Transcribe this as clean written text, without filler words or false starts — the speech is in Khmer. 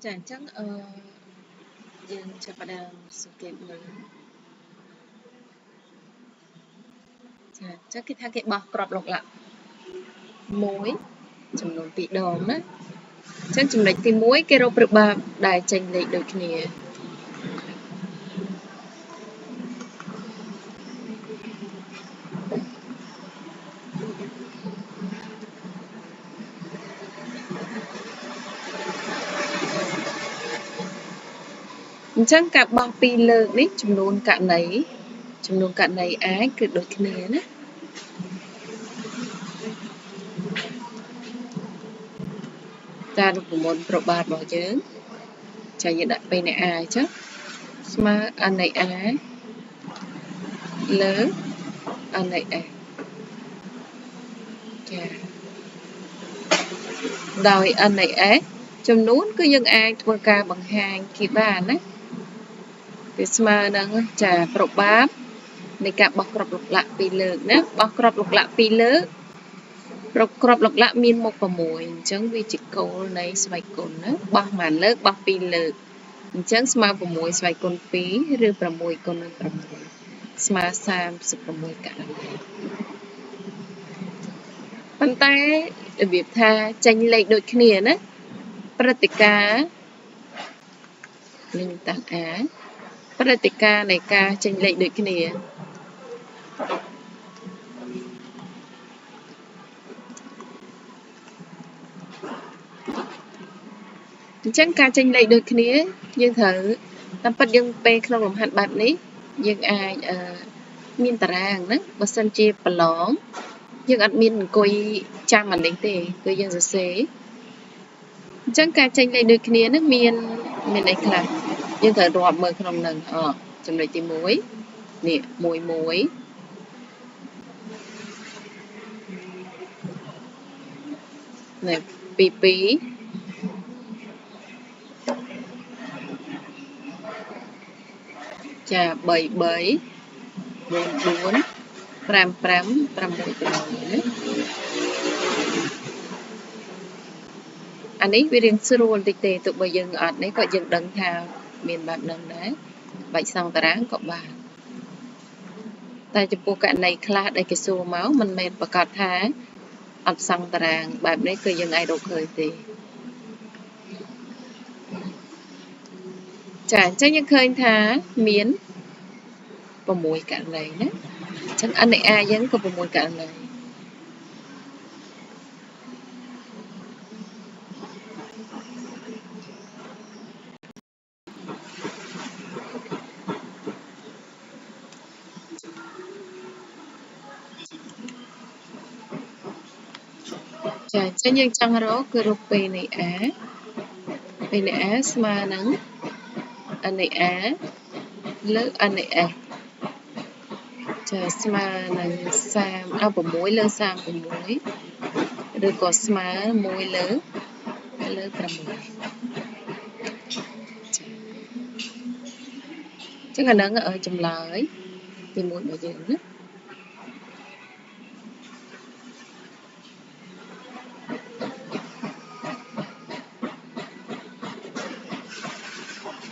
ចាអញ្ចឹងយើងចាប់ផ្ដើមសង្កេតមើលចាអញ្ចឹងគេថាគេបោះក្របឡុកឡាក់1ចំនួន2ដងណាអញ្ចឹងចំណុចទី1គេរកព្រឹកបាបដែលចេញលេខដូចគ្នាអញ្ចឹងការបោះ2លើកនេះចំនួនករណីអាចគឺដូចគ្នាណាតារូបមន្តប្របាទរបស់យើងចាយើងដាក់ពេលនៃ a អញ្ចឹងស្មើ n នៃ a លើ n នៃ s ចាដោយ n នៃ s ចំនួនគឺយើងអាចធ្វើការបង្ហាញគេបានណាវាស្មើនឹងចាប្របាទនៃការបោះក្របឡុកឡាក់2លើកណាបោះក្របឡុកឡាក់2លើកក្របឡុកឡាក់មានមុខ6អញ្ចឹងវាជាគោលនៃស្វ័យគុណណាបោះ1លើកបោះ2លើកអញ្ចឹងស្មើ6ស្វ័យគុណ2ឬ6គុណនឹង6ស្មើ36ករណីប៉ុន្តែរបៀបថាចេញលេខដូចគ្នាណាព្រឹត្តិការណ៍នឹងតាំង a ព្រឹត្តិការណ៍នៃការចេញលេខដូចគ្នាអញ្ចឹងការចេញលេខដូចគ្នាយើងត្រូវតាមពិតយើងពេលក្នុងលំហាត់បែបនេះយើងអាចមានតារាងណាបើសិនជាប្រឡងយើងអត់មានអង្គុយចាំអានេះទេគឺយើងសរសេរអញ្ចឹងការចេញលេខដូចគ្នានឹងមានអីខ្លះយើងត្រូវរាប់មើលក្នុងនឹងចំណុចទី1នេះ11នេះ22ចា3 3 4 4 5 5 6 6ណាអានេះវារៀងស្រួលតិចទេទោះបីយើងអត់នេះក៏យើងដឹងថាមានបែបហ្នឹងដែរបាច់សង់តារាងក៏បានតែចំពោះករណីខ្លះដែលគេសួរមកមិនមែនប្រកាសថាអត់សង់តារាងបែបនេះគឺយើងអាចរកឃើញទេចាអញ្ចឹងយើងឃើញថាមាន6ករណីណាអញ្ចឹង n នៃ a យើងក៏6ករណីចាអញ្ចឹងយើងចង់រកគឺរកពេលនៃ a ស្មើនឹង n នៃ a លើ n នៃ s ចាស្មើនឹង6លើ36ឬក៏ស្មើ1លើ6ចឹងអាហ្នឹងចម្លើយទី1របស់យើងណា